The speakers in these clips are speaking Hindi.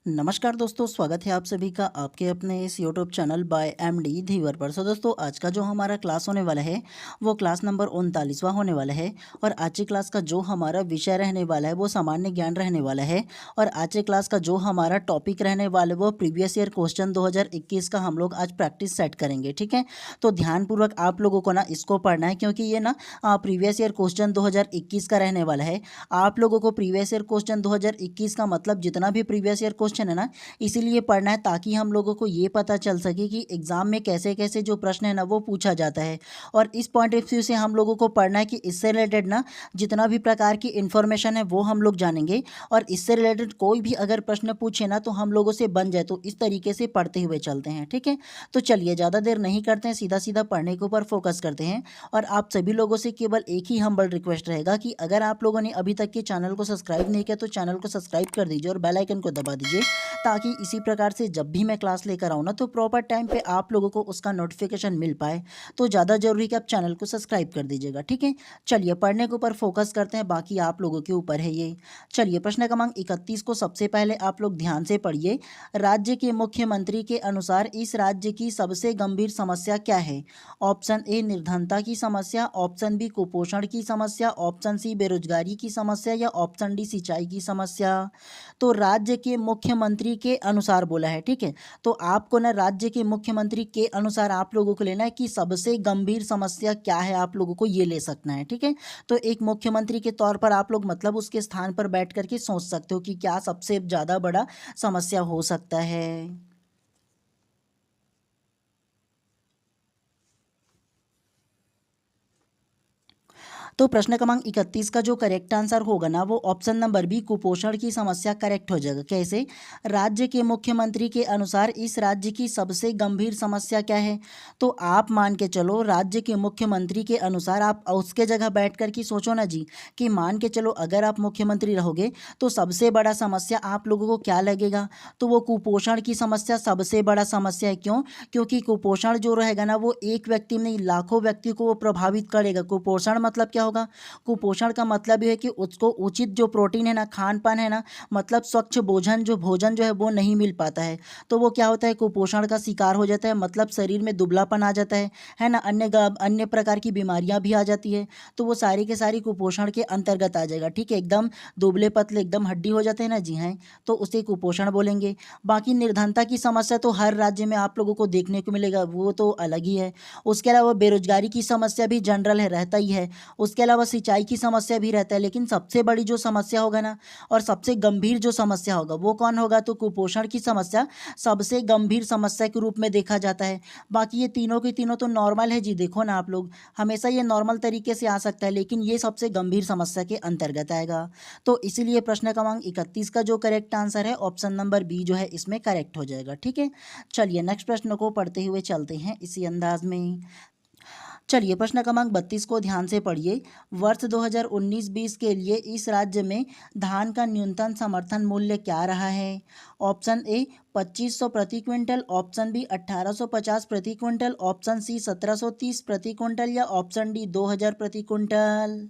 नमस्कार दोस्तों, स्वागत है आप सभी का आपके अपने इस यूट्यूब चैनल बाय एमडी धीवर पर। दोस्तों, आज का जो हमारा क्लास होने वाला है वो क्लास नंबर 39वां होने वाला है। और आज की क्लास का जो हमारा विषय रहने वाला है वो सामान्य ज्ञान रहने वाला है। और आज की क्लास का जो हमारा टॉपिक रहने वाला है वो प्रीवियस ईयर क्वेश्चन 2021 का हम लोग आज प्रैक्टिस सेट करेंगे। ठीक है, तो ध्यानपूर्वक आप लोगों को ना इसको पढ़ना है, क्योंकि ये ना प्रीवियस ईयर क्वेश्चन 2021 का रहने वाला है। आप लोगों को प्रीवियस ईयर क्वेश्चन 2021 का मतलब जितना भी प्रीवियस ईयर क्वेश्चन है ना, इसीलिए पढ़ना है ताकि हम लोगों को ये पता चल सके कि एग्जाम में कैसे कैसे जो प्रश्न है ना वो पूछा जाता है। और इस पॉइंट ऑफ व्यू से हम लोगों को पढ़ना है कि इससे रिलेटेड ना जितना भी प्रकार की इन्फॉर्मेशन है वो हम लोग जानेंगे। और इससे रिलेटेड कोई भी अगर प्रश्न पूछे ना तो हम लोगों से बन जाए, तो इस तरीके से पढ़ते हुए चलते हैं। ठीक है, तो चलिए ज़्यादा देर नहीं करते हैं, सीधा सीधा पढ़ने के ऊपर फोकस करते हैं। और आप सभी लोगों से केवल एक ही हम्बल रिक्वेस्ट रहेगा कि अगर आप लोगों ने अभी तक के चैनल को सब्सक्राइब नहीं किया तो चैनल को सब्सक्राइब कर दीजिए और बेल आइकन को दबा दीजिए, ताकि इसी प्रकार से जब भी मैं क्लास लेकर आऊँ ना तो प्रॉपर टाइम पे आप लोगों को उसका नोटिफिकेशन मिल पाए। तो ज़्यादा जरूरी है कि आप चैनल को सब्सक्राइब कर दीजिएगा। ठीक है, चलिए पढ़ने के ऊपर फोकस करते हैं, बाकी आप लोगों के ऊपर है ये। चलिए प्रश्न क्रमांक 31 को सबसे पहले आप लोग ध्यान से पढ़िए। राज्य के मुख्यमंत्री के अनुसार इस राज्य की सबसे गंभीर समस्या क्या है? ऑप्शन ए निर्धनता की समस्या, ऑप्शन बी कुपोषण की समस्या, ऑप्शन सी बेरोजगारी की समस्या या ऑप्शन डी सिंचाई की समस्या। तो राज्य के मुख्यमंत्री के अनुसार बोला है। ठीक है, तो आपको ना राज्य के मुख्यमंत्री के अनुसार आप लोगों को लेना है कि सबसे गंभीर समस्या क्या है, आप लोगों को ये ले सकना है। ठीक है, तो एक मुख्यमंत्री के तौर पर आप लोग मतलब उसके स्थान पर बैठ करके सोच सकते हो कि क्या सबसे ज़्यादा बड़ा समस्या हो सकता है। तो प्रश्न क्रमांक 31 का जो करेक्ट आंसर होगा ना वो ऑप्शन नंबर बी कुपोषण की समस्या करेक्ट हो जाएगा। कैसे? राज्य के मुख्यमंत्री के अनुसार इस राज्य की सबसे गंभीर समस्या क्या है? तो आप मान के चलो राज्य के मुख्यमंत्री के अनुसार आप उसके जगह बैठ कर के सोचो ना जी, कि मान के चलो अगर आप मुख्यमंत्री रहोगे तो सबसे बड़ा समस्या आप लोगों को क्या लगेगा? तो वो कुपोषण की समस्या सबसे बड़ा समस्या है। क्यों? क्योंकि कुपोषण जो रहेगा ना वो एक व्यक्ति में नहीं लाखों व्यक्ति को वो प्रभावित करेगा। कुपोषण मतलब क्या होगा? कुपोषण का मतलब ये है कि उसको उचित जो प्रोटीन है ना, खान पान है ना, मतलब स्वच्छ भोजन जो है वो नहीं मिल पाता है। तो वो क्या होता है, कुपोषण का शिकार हो जाता है, मतलब शरीर में दुबलापन आ जाता है ना, अन्य प्रकार की बीमारियां भी आ जाती है। तो वो सारी के सारी कुपोषण के अंतर्गत आ जाएगा। ठीक है, एकदम दुबले पतले एकदम हड्डी हो जाते हैं ना जी, हैं, तो उसे कुपोषण बोलेंगे। बाकी निर्धनता की समस्या तो हर राज्य में आप लोगों को देखने को मिलेगा, वो तो अलग ही है। उसके अलावा बेरोजगारी की समस्या भी जनरल है, रहता ही है। उसके अलावा सिंचाई की समस्या भी रहता है, लेकिन सबसे बड़ी जो समस्या होगा ना और सबसे गंभीर जो समस्या होगा वो कौन होगा? तो कुपोषण की समस्या सबसे गंभीर समस्या के रूप में देखा जाता है। बाकी ये तीनों के तीनों तो नॉर्मल है जी, देखो ना आप लोग, हमेशा ये नॉर्मल तरीके से आ सकता है, लेकिन ये सबसे गंभीर समस्या के अंतर्गत आएगा। तो इसीलिए प्रश्न क्रमांक 31 का जो करेक्ट आंसर है ऑप्शन नंबर बी जो है इसमें करेक्ट हो जाएगा। ठीक है, चलिए नेक्स्ट प्रश्न को पढ़ते हुए चलते हैं इसी अंदाज में। चलिए प्रश्न क्रमांक 32 को ध्यान से पढ़िए। वर्ष 2019-20 के लिए इस राज्य में धान का न्यूनतम समर्थन मूल्य क्या रहा है? ऑप्शन ए 2500 प्रति क्विंटल, ऑप्शन बी 1850 प्रति क्विंटल, ऑप्शन सी 1730 प्रति क्विंटल या ऑप्शन डी 2000 प्रति क्विंटल।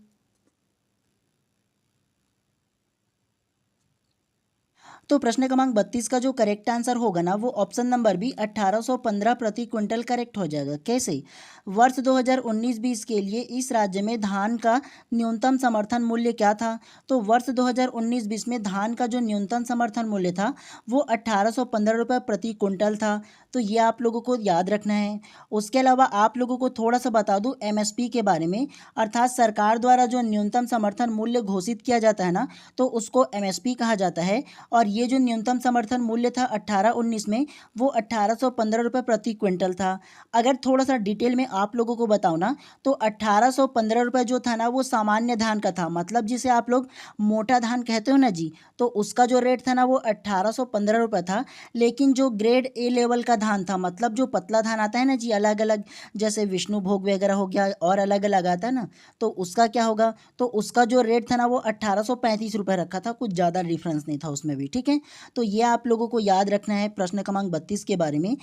तो प्रश्न क्रमांक 32 का जो करेक्ट आंसर होगा ना वो ऑप्शन नंबर बी 1815 प्रति क्विंटल करेक्ट हो जाएगा। कैसे? वर्ष 2019-20 के लिए इस राज्य में धान का न्यूनतम समर्थन मूल्य क्या था? तो वर्ष 2019-20 में धान का जो न्यूनतम समर्थन मूल्य था वो 1815 रुपये प्रति क्विंटल था। तो ये आप लोगों को याद रखना है। उसके अलावा आप लोगों को थोड़ा सा बता दूं एमएसपी के बारे में, अर्थात सरकार द्वारा जो न्यूनतम समर्थन मूल्य घोषित किया जाता है ना, तो उसको एमएसपी कहा जाता है। और ये जो न्यूनतम समर्थन मूल्य था 18-19 में वो 1815 रुपये प्रति क्विंटल था। अगर थोड़ा सा डिटेल में आप लोगों को बताऊँ ना तो 1815 रुपये जो था ना वो सामान्य धान का था, मतलब जिसे आप लोग मोटा धान कहते हो ना जी, तो उसका जो रेट था ना वो 1815 रुपये था। लेकिन जो ग्रेड ए लेवल का धान था, मतलब जो पतला धान आता है ना जी, अलग अलग जैसे विष्णु भोग वगैरह हो गया और अलग अलग आता है ना, तो उसका क्या होगा? तो उसका जो रेट था ना वो 1835 रुपये रखा था, कुछ ज़्यादा डिफरेंस नहीं था उसमें भी। ठीक है, तो ये आप लोगों को याद रखना है प्रश्न क्रमांक 32 के बारे में।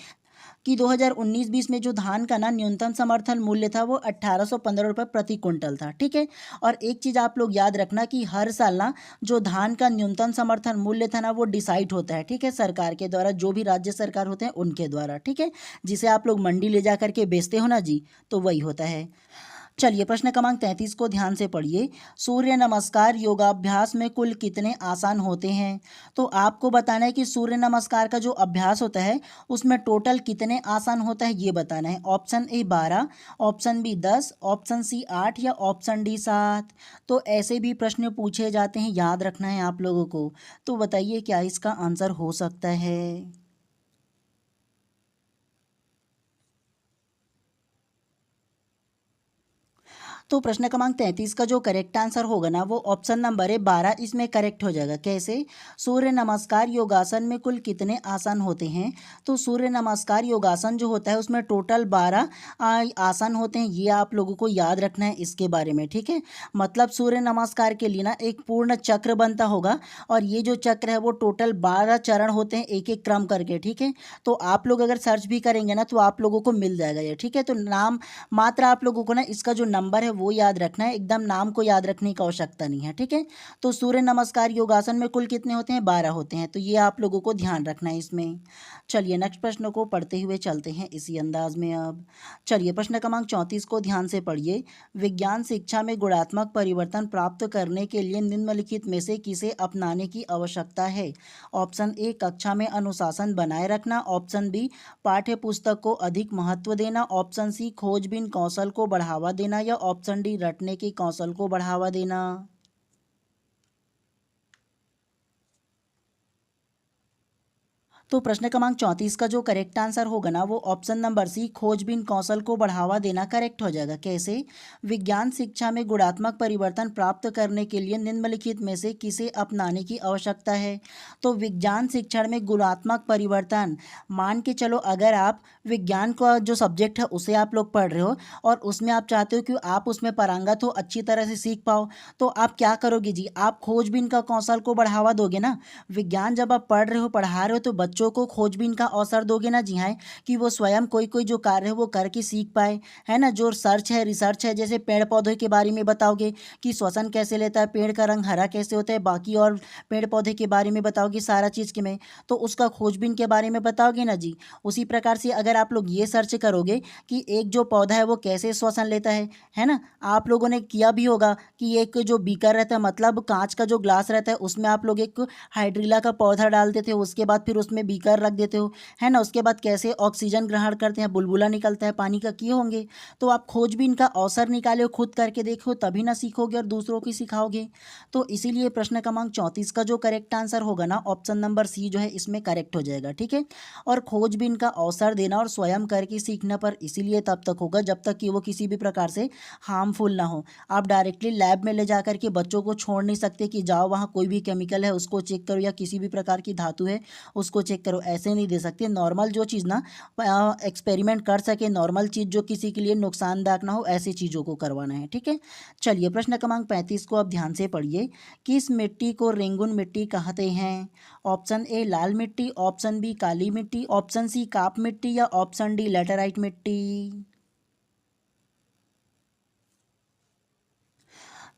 कि 2019-20 में जो धान का ना न्यूनतम समर्थन मूल्य था वो 1815 रुपये प्रति क्विंटल था, ठीक है। और एक चीज़ आप लोग याद रखना कि हर साल ना जो धान का न्यूनतम समर्थन मूल्य था ना वो डिसाइड होता है, ठीक है, सरकार के द्वारा, जो भी राज्य सरकार होते हैं उनके द्वारा, ठीक है, जिसे आप लोग मंडी ले जा करके बेचते हो ना जी, तो वही होता है। चलिए प्रश्न क्रमांक 33 को ध्यान से पढ़िए। सूर्य नमस्कार योगाभ्यास में कुल कितने आसन होते हैं? तो आपको बताना है कि सूर्य नमस्कार का जो अभ्यास होता है उसमें टोटल कितने आसन होता है ये बताना है। Option A 12, option B 10, option C 8 या ऑप्शन डी 7। तो ऐसे भी प्रश्न पूछे जाते हैं, याद रखना है आप लोगों को। तो बताइए क्या इसका आंसर हो सकता है? तो प्रश्न क्रमांक 33 का जो करेक्ट आंसर होगा ना वो ऑप्शन नंबर है 12, इसमें करेक्ट हो जाएगा। कैसे? सूर्य नमस्कार योगासन में कुल कितने आसन होते हैं? तो सूर्य नमस्कार योगासन जो होता है उसमें टोटल 12 आसन होते हैं, ये आप लोगों को याद रखना है इसके बारे में, ठीक है। मतलब सूर्य नमस्कार के लिए ना एक पूर्ण चक्र बनता होगा और ये जो चक्र है वो टोटल 12 चरण होते हैं, एक एक क्रम करके, ठीक है। तो आप लोग अगर सर्च भी करेंगे ना तो आप लोगों को मिल जाएगा ये, ठीक है। तो नाम मात्र आप लोगों को ना इसका जो नंबर है वो याद रखना है, एकदम नाम को याद रखने की आवश्यकता नहीं है, ठीक है। तो सूर्य नमस्कार योगासन में कुल कितने होते हैं? 12 होते हैं, तो ये आप लोगों को ध्यान रखना है इसमें। चलिए नेक्स्ट प्रश्न को पढ़ते हुए चलते हैं इसी अंदाज में अब। चलिए प्रश्न क्रमांक 34 को ध्यान से पढ़िए। विज्ञान शिक्षा में गुणात्मक परिवर्तन प्राप्त करने के लिए निम्नलिखित में से किसे अपनाने की आवश्यकता है? ऑप्शन ए कक्षा में अनुशासन बनाए रखना, ऑप्शन बी पाठ्य पुस्तक को अधिक महत्व देना, ऑप्शन सी खोजबीन कौशल को बढ़ावा देना या ऑप्शन डी रटने के कौशल को बढ़ावा देना। तो प्रश्न क्रमांक 34 का जो करेक्ट आंसर होगा ना वो ऑप्शन नंबर सी खोजबीन कौशल को बढ़ावा देना करेक्ट हो जाएगा। कैसे? विज्ञान शिक्षा में गुणात्मक परिवर्तन प्राप्त करने के लिए निम्नलिखित में से किसे अपनाने की आवश्यकता है? तो विज्ञान शिक्षण में गुणात्मक परिवर्तन, मान के चलो अगर आप विज्ञान का जो सब्जेक्ट है उसे आप लोग पढ़ रहे हो और उसमें आप चाहते हो कि आप उसमें पारंगत हो, अच्छी तरह से सीख पाओ, तो आप क्या करोगे जी? आप खोजबीन का कौशल को बढ़ावा दोगे ना। विज्ञान जब आप पढ़ रहे हो, पढ़ा रहे हो, तो बच्चों को खोजबीन का अवसर दोगे ना जी, हाँ, कि वो स्वयं कोई कोई जो कार्य है वो करके सीख पाए, है ना। जो सर्च है, रिसर्च है, जैसे पेड़ पौधे के बारे में बताओगे कि श्वसन कैसे लेता है, पेड़ का रंग हरा कैसे होता है, बाकी और पेड़ पौधे के बारे में बताओगे सारा चीज़ के में, तो उसका खोजबीन के बारे में बताओगे ना जी। उसी प्रकार से अगर आप लोग ये सर्च करोगे कि एक जो पौधा है वो कैसे श्वसन लेता है ना। आप लोगों ने किया भी होगा कि एक जो बीकर रहता है, मतलब कांच का जो ग्लास रहता है, उसमें आप लोग एक हाइड्रिला का पौधा डालते थे, उसके बाद फिर उसमें बीकर रख देते हो, है ना। उसके बाद कैसे ऑक्सीजन ग्रहण करते हैं, बुलबुला निकलता है पानी का, किए होंगे। तो आप खोजबीन का अवसर निकालो, खुद करके देखो, तभी ना सीखोगे और दूसरों की सिखाओगे। तो इसीलिए प्रश्न क्रमांक 34 का जो करेक्ट आंसर होगा ना ऑप्शन नंबर सी जो है इसमें करेक्ट हो जाएगा, ठीक है। और खोजबीन का अवसर देना और स्वयं करके सीखना पर इसीलिए तब तक होगा जब तक कि वो किसी भी प्रकार से हार्मफुल ना हो। आप डायरेक्टली लैब में ले जा करके बच्चों को छोड़ नहीं सकते कि जाओ वहाँ कोई भी केमिकल है उसको चेक करो या किसी भी प्रकार की धातु है उसको चेक करो, ऐसे नहीं दे सकते। नॉर्मल जो चीज़ ना एक्सपेरिमेंट कर सके, नॉर्मल चीज़ जो किसी के लिए नुकसानदायक ना हो, ऐसी चीज़ों को करवाना है, ठीक है। चलिए प्रश्न क्रमांक 35 को अब ध्यान से पढ़िए। किस मिट्टी को रेंगुन मिट्टी कहते हैं? ऑप्शन ए लाल मिट्टी, ऑप्शन बी काली मिट्टी, ऑप्शन सी काप मिट्टी या ऑप्शन डी लेटराइट मिट्टी।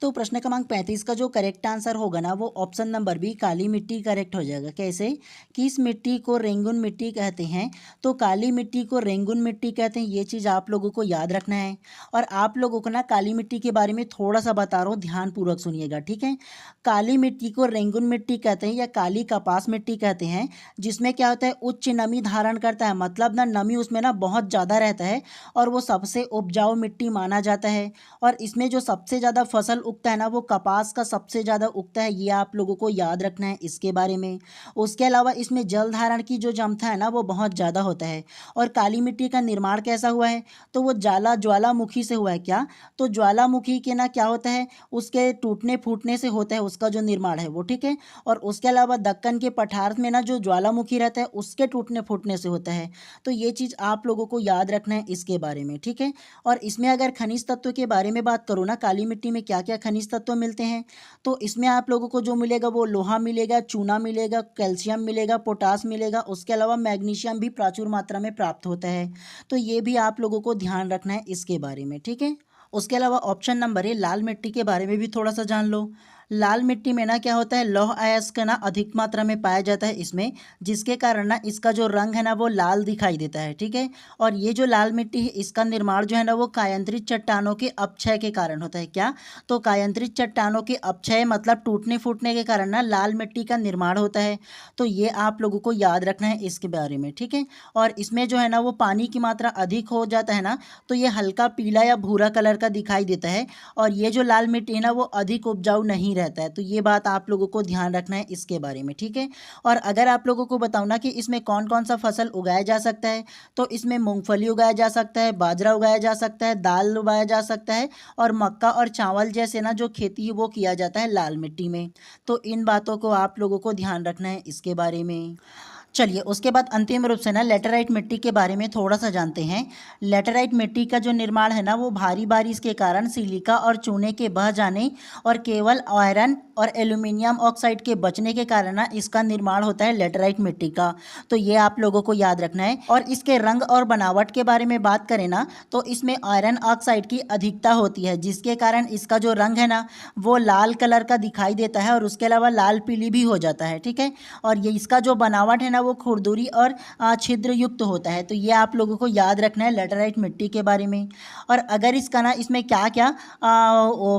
तो प्रश्न क्रमांक 35 का जो करेक्ट आंसर होगा ना वो ऑप्शन नंबर बी काली मिट्टी करेक्ट हो जाएगा। कैसे? किस मिट्टी को रेंगुन मिट्टी कहते हैं? तो काली मिट्टी को रेंगुन मिट्टी कहते हैं, ये चीज़ आप लोगों को याद रखना है। और आप लोगों को ना काली मिट्टी के बारे में थोड़ा सा बता रहा हूँ, ध्यानपूर्वक सुनिएगा, ठीक है। काली मिट्टी को रेंगुन मिट्टी कहते हैं या काली कपास मिट्टी कहते हैं, जिसमें क्या होता है उच्च नमी धारण करता है, मतलब ना नमी उसमें ना बहुत ज़्यादा रहता है और वो सबसे उपजाऊ मिट्टी माना जाता है। और इसमें जो सबसे ज़्यादा फसल उगता है ना वो कपास का सबसे ज़्यादा उगता है, ये आप लोगों को याद रखना है इसके बारे में। उसके अलावा इसमें जल धारण की जो क्षमता है ना वो बहुत ज़्यादा होता है। और काली मिट्टी का निर्माण कैसा हुआ है? तो वो ज्वालामुखी से हुआ है। क्या? तो ज्वालामुखी के ना क्या होता है, उसके टूटने फूटने से होता है उसका जो निर्माण है वो, ठीक है। और उसके अलावा दक्कन के पठार में ना जो ज्वालामुखी रहता है उसके टूटने फूटने से होता है। तो ये चीज़ आप लोगों को याद रखना है इसके बारे में, ठीक है। और इसमें अगर खनिज तत्व के बारे में बात करूँ ना, काली मिट्टी में क्या क्या क्या खनिज तत्व मिलते हैं? तो इसमें आप लोगों को जो मिलेगा वो लोहा मिलेगा, चूना मिलेगा, कैल्शियम मिलेगा, पोटास मिलेगा, उसके अलावा मैग्नीशियम भी प्रचुर मात्रा में प्राप्त होता है। तो ये भी आप लोगों को ध्यान रखना है इसके बारे में, ठीक है। उसके अलावा ऑप्शन नंबर ए, लाल मिट्टी के बारे में भी थोड़ा सा जान लो। लाल मिट्टी में ना क्या होता है, लौह अयस्क ना अधिक मात्रा में पाया जाता है इसमें, जिसके कारण ना इसका जो रंग है ना वो लाल दिखाई देता है, ठीक है। और ये जो लाल मिट्टी है इसका निर्माण जो है ना वो कायांतरित चट्टानों के अपक्षय के कारण होता है। क्या? तो कायांतरित चट्टानों के अपक्षय मतलब टूटने फूटने के कारण ना लाल मिट्टी का निर्माण होता है। तो ये आप लोगों को याद रखना है इसके बारे में, ठीक है। और इसमें जो है ना वो पानी की मात्रा अधिक हो जाता है ना, तो ये हल्का पीला या भूरा कलर का दिखाई देता है। और ये जो लाल मिट्टी है ना वो अधिक उपजाऊ नहीं रहता है। तो ये बात आप लोगों को ध्यान रखना है इसके बारे में, ठीक है। और अगर आप लोगों को बताऊँ ना कि इसमें कौन कौन सा फसल उगाया जा सकता है, तो इसमें मूंगफली उगाया जा सकता है, बाजरा उगाया जा सकता है, दाल उगाया जा सकता है, और मक्का और चावल जैसे ना जो खेती है वो किया जाता है लाल मिट्टी में। तो इन बातों को आप लोगों को ध्यान रखना है इसके बारे में। चलिए उसके बाद अंतिम रूप से ना लेटेराइट मिट्टी के बारे में थोड़ा सा जानते हैं। लेटेराइट मिट्टी का जो निर्माण है ना वो भारी बारिश के कारण सिलिका और चूने के बह जाने और केवल आयरन और एल्यूमिनियम ऑक्साइड के बचने के कारण ना इसका निर्माण होता है लेटेराइट मिट्टी का। तो ये आप लोगों को याद रखना है। और इसके रंग और बनावट के बारे में बात करें ना, तो इसमें आयरन ऑक्साइड की अधिकता होती है, जिसके कारण इसका जो रंग है ना वो लाल कलर का दिखाई देता है, और उसके अलावा लाल पीली भी हो जाता है, ठीक है। और ये इसका जो बनावट है ना वो खुरदुरी और छिद्र युक्त होता है। तो ये आप लोगों को याद रखना है लेटेराइट मिट्टी के बारे में। और अगर इसका ना इसमें क्या क्या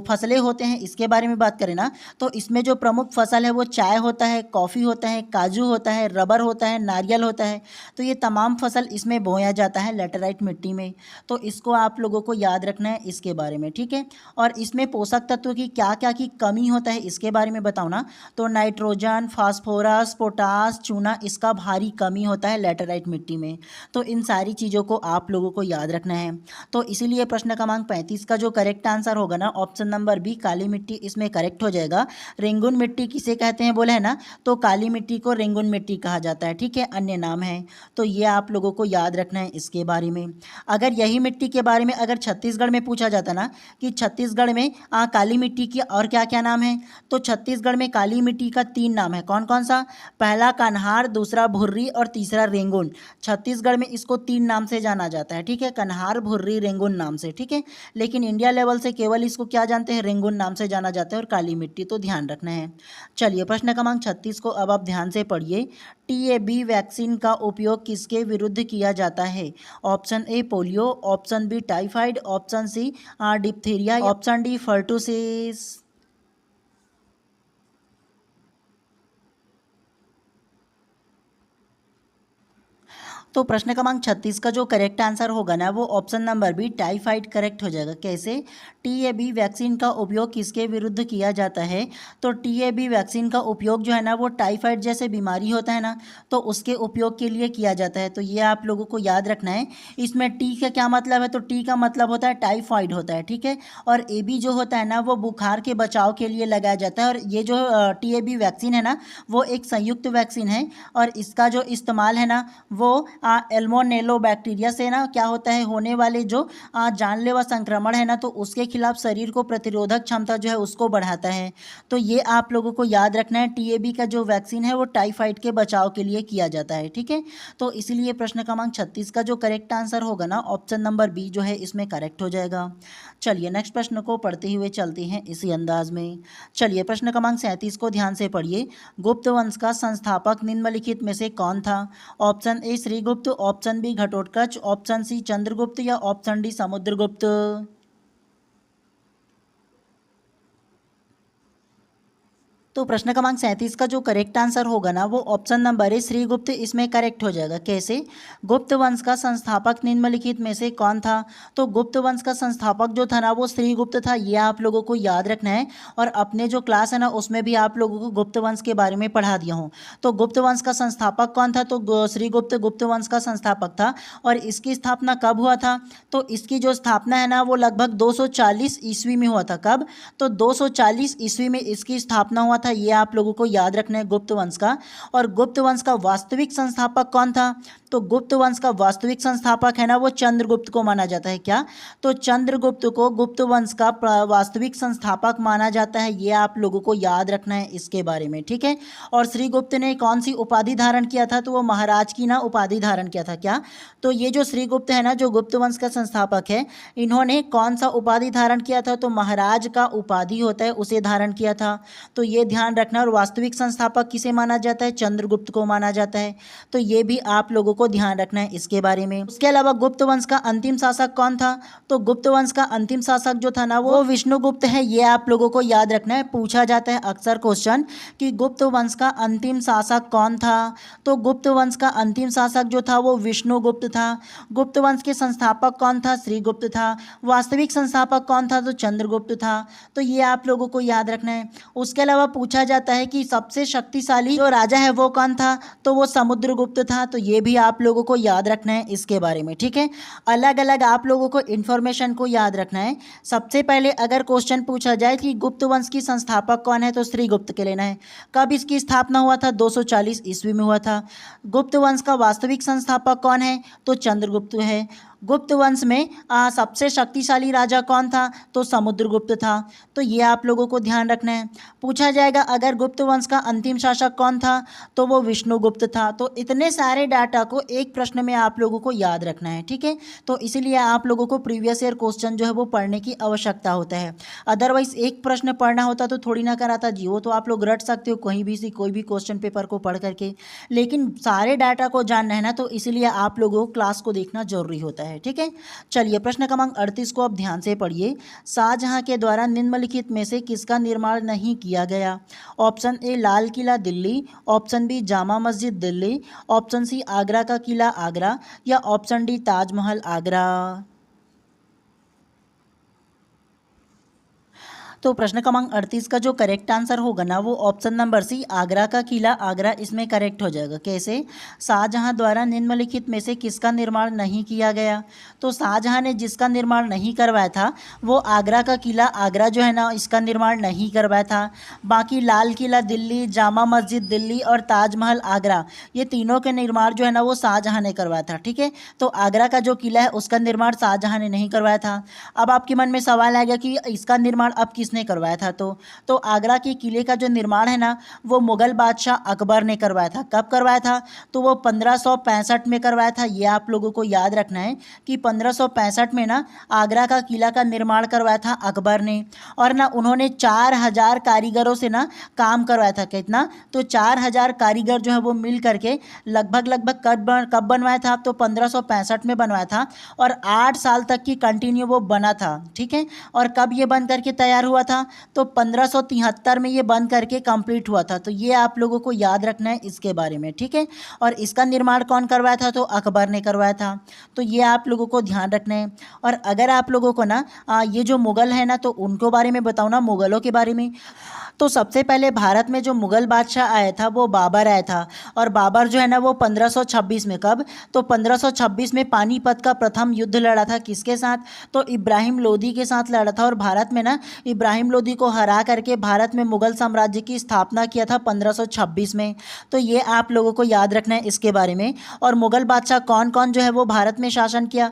फसलें होते हैं इसके बारे में बात करें ना, तो इसमें जो प्रमुख फसल है वो चाय होता है, कॉफ़ी होता है, काजू होता है, रबर होता है, नारियल होता है। तो ये तमाम फसल इसमें बोया जाता है लेटेराइट मिट्टी में। तो इसको आप लोगों को याद रखना है इसके बारे में, ठीक है। और इसमें पोषक तत्वों की क्या क्या की कमी होता है इसके बारे में बताओ ना, तो नाइट्रोजन, फास्फोरस, पोटास, चूना, इसका भारी कमी होता है लेटेराइट मिट्टी में। तो इन सारी चीज़ों को आप लोगों को याद रखना है। तो इसीलिए प्रश्न क्रमांक 35 का जो करेक्ट आंसर होगा ना ऑप्शन नंबर बी, काली मिट्टी, इसमें करेक्ट हो जाएगा। रेंगुन मिट्टी किसे कहते हैं बोले है ना, तो काली मिट्टी को रेंगुन मिट्टी कहा जाता है, ठीक है, अन्य नाम है। तो ये आप लोगों को याद रखना है इसके बारे में। अगर यही मिट्टी के बारे में अगर छत्तीसगढ़ में पूछा जाता ना कि छत्तीसगढ़ में काली मिट्टी की और क्या क्या नाम है, तो छत्तीसगढ़ में काली मिट्टी का 3 नाम है। कौन कौन सा? पहला कन्हार, दूसरा भुर्री और तीसरा रेंगुन। छत्तीसगढ़ में इसको 3 नाम से जाना जाता है, ठीक है, कन्हार, भुर्री, रेंगुन नाम से, ठीक है। लेकिन इंडिया लेवल से केवल इसको क्या जानते हैं, रेंगुन नाम से जाना जाता है, और काली मिट्टी। तो ध्यान रखना है। चलिए प्रश्न क्रमांक 36 को अब आप ध्यान से पढ़िए। टीएबी वैक्सीन का उपयोग किसके विरुद्ध किया जाता है? Option A polio, option B typhoid, option C diphtheria, option D pertussis. तो प्रश्न क्रमांक 36 का जो करेक्ट आंसर होगा ना वो option number B, typhoid, correct हो जाएगा। कैसे? टीएबी वैक्सीन का उपयोग किसके विरुद्ध किया जाता है? तो टीएबी वैक्सीन का उपयोग जो है ना वो टाइफाइड जैसे बीमारी होता है ना, तो उसके उपयोग के लिए किया जाता है। तो ये आप लोगों को याद रखना है। इसमें टी का क्या मतलब है, तो टी का मतलब होता है टाइफाइड होता है, ठीक है। और एबी जो होता है ना वो बुखार के बचाव के लिए लगाया जाता है। और ये जो टीएबी वैक्सीन है ना वो एक संयुक्त वैक्सीन है, और इसका जो इस्तेमाल है ना वो एल्मोनेलो बैक्टीरिया से ना क्या होता है, होने वाले जो जानलेवा संक्रमण है ना, तो उसके खिलाफ शरीर को प्रतिरोधक क्षमता जो है उसको बढ़ाता है। तो ये आप लोगों को याद रखना है। टीएबी का जो वैक्सीन है वो टाइफाइड के बचाव के लिए किया जाता है, ठीक है। तो इसलिए प्रश्न क्रमांक 36 का जो करेक्ट आंसर होगा ना ऑप्शन नंबर बी जो है इसमें करेक्ट हो जाएगा। चलिए नेक्स्ट प्रश्न को पढ़ते हुए चलते हैं इसी अंदाज में। चलिए प्रश्न क्रमांक 37 को ध्यान से पढ़िए। गुप्त वंश का संस्थापक निम्नलिखित में से कौन था? Option A Shrigupta, option B Ghatotkacha, option C Chandragupta या ऑप्शन डी समुद्रगुप्त। तो प्रश्न क्रमांक 37 का जो करेक्ट आंसर होगा ना वो ऑप्शन नंबर है श्रीगुप्त, इसमें करेक्ट हो जाएगा। कैसे? गुप्त वंश का संस्थापक निम्नलिखित में से कौन था? तो गुप्त वंश का संस्थापक जो था ना वो श्रीगुप्त था, ये आप लोगों को याद रखना है। और अपने जो क्लास है ना उसमें भी आप लोगों को गुप्त वंश के बारे में पढ़ा दिया हूँ। तो गुप्त वंश का संस्थापक कौन था? तो श्रीगुप्त गुप्त वंश का संस्थापक था। और इसकी स्थापना कब हुआ था? तो इसकी जो स्थापना है ना वो लगभग 240 ईस्वी में हुआ था। कब? तो 240 ईस्वी में इसकी स्थापना हुआ था। था, ये आप लोगों को याद रखना है, गुप्त वंश का। और गुप्त वंश का वास्तविक संस्थापक कौन था? तो गुप्त वंश का वास्तविक संस्थापक है ना, वो चंद्रगुप्त को माना जाता है। क्या? तो चंद्रगुप्त को गुप्त वंश का वास्तविक संस्थापक माना जाता है, ये आप लोगों को याद रखना है इसके बारे में, ठीक है। और श्रीगुप्त ने कौन सी उपाधि धारण किया था? तो वो महाराज की ना उपाधि धारण किया था। क्या? तो ये जो श्रीगुप्त है ना, जो गुप्त वंश का संस्थापक है, इन्होंने कौन सा उपाधि धारण किया था? तो महाराज का उपाधि होता है, उसे धारण किया था। तो ये ध्यान रखना। और वास्तविक संस्थापक किसे माना जाता है? चंद्रगुप्त को माना जाता है। तो ये भी आप लोगों को ध्यान रखना है इसके बारे में। उसके अलावा गुप्त वंश का अंतिम शासक कौन था? तो गुप्त वंश का अंतिम शासक जो था ना, वो विष्णुगुप्त है, ये आप लोगों को याद रखना है। पूछा जाता है अक्सर क्वेश्चन कि गुप्त वंश का अंतिम शासक कौन था? तो गुप्त वंश का अंतिम शासक जो था वो विष्णुगुप्त था। गुप्त वंश के संस्थापक कौन था? श्रीगुप्त था। वास्तविक संस्थापक कौन था? तो चंद्रगुप्त था। तो ये आप लोगों को याद रखना है। उसके अलावा पूछा जाता है कि सबसे शक्तिशाली जो राजा है वो कौन था? तो वो समुद्रगुप्त था। तो ये भी आप लोगों को याद रखना है इसके बारे में, ठीक है। अलग अलग आप लोगों को इन्फॉर्मेशन को याद रखना है। सबसे पहले अगर क्वेश्चन पूछा जाए कि गुप्त वंश की संस्थापक कौन है, तो श्रीगुप्त के लेना है। कब इसकी स्थापना हुआ था? 240 ईस्वी में हुआ था। गुप्त वंश का वास्तविक संस्थापक कौन है? तो चंद्रगुप्त है। गुप्त वंश में सबसे शक्तिशाली राजा कौन था? तो समुद्रगुप्त था। तो ये आप लोगों को ध्यान रखना है। पूछा जाएगा अगर गुप्त वंश का अंतिम शासक कौन था? तो वो विष्णुगुप्त था। तो इतने सारे डाटा को एक प्रश्न में आप लोगों को याद रखना है, ठीक है। तो इसीलिए आप लोगों को प्रीवियस ईयर क्वेश्चन जो है वो पढ़ने की आवश्यकता होता है। अदरवाइज एक प्रश्न पढ़ना होता तो थोड़ी ना कराता जी, वो तो आप लोग रट सकते हो कहीं भी से कोई भी क्वेश्चन पेपर को पढ़ करके, लेकिन सारे डाटा को जानना है ना, तो इसीलिए आप लोगों को क्लास को देखना जरूरी होता है, ठीक है। चलिए प्रश्न क्रमांक 38 को आप ध्यान से पढ़िए। शाहजहां के द्वारा निम्नलिखित में से किसका निर्माण नहीं किया गया? Option A Lal Qila Delhi, option B Jama Masjid Delhi, option C Agra का किला आगरा, या ऑप्शन डी ताजमहल आगरा। तो प्रश्न क्रमांक 38 का जो करेक्ट आंसर होगा ना, वो ऑप्शन नंबर सी आगरा का किला आगरा इसमें करेक्ट हो जाएगा। कैसे? शाहजहां द्वारा निम्नलिखित में से किसका निर्माण नहीं किया गया? तो शाहजहां ने जिसका निर्माण नहीं करवाया था वो आगरा का किला आगरा जो है ना, इसका निर्माण नहीं करवाया था। बाकी लाल किला दिल्ली, जामा मस्जिद दिल्ली और ताजमहल आगरा, ये तीनों के निर्माण जो है ना वो शाहजहां ने करवाया था, ठीक है। तो आगरा का जो किला है उसका निर्माण शाहजहां ने नहीं करवाया था। अब आपके मन में सवाल आएगा कि इसका निर्माण अब किसने करवाया था? तो आगरा के किले का जो निर्माण है ना, वो मुगल बादशाह अकबर ने करवाया था। कब करवाया था? तो वो 1565 में करवाया था। ये आप लोगों को याद रखना है कि 1565 में ना आगरा का किला का निर्माण करवाया था अकबर ने। और ना उन्होंने 4000 कारीगरों से ना काम करवाया था। कितना? तो 4000 कारीगर जो है वो मिल करके लगभग कब बनवाया था? तो 1565 में बनवाया था और 8 साल तक की कंटिन्यू वो बना था, ठीक है। और कब ये बन करके तैयार हुआ था? तो 1573 में ये बन करके कंप्लीट हुआ था। तो ये आप लोगों को याद रखना है इसके बारे में, ठीक है। और इसका निर्माण कौन करवाया था? तो अकबर ने करवाया था। तो ये आप लोगों को ध्यान रखना है। और अगर आप लोगों को ना ये जो मुगल है ना, तो उनको बारे में बताओ ना, मुगलों के बारे में। तो सबसे पहले भारत में जो मुगल बादशाह आया था वो बाबर आया था। और बाबर जो है ना वो 1526 में, कब? तो 1526 में पानीपत का प्रथम युद्ध लड़ा था। किसके साथ? तो इब्राहिम लोदी के साथ लड़ा था। और भारत में ना इब्राहिम लोदी को हरा करके भारत में मुगल साम्राज्य की स्थापना किया था 1526 में। तो ये आप लोगों को याद रखना है इसके बारे में। और मुगल बादशाह कौन कौन जो है वो भारत में शासन किया?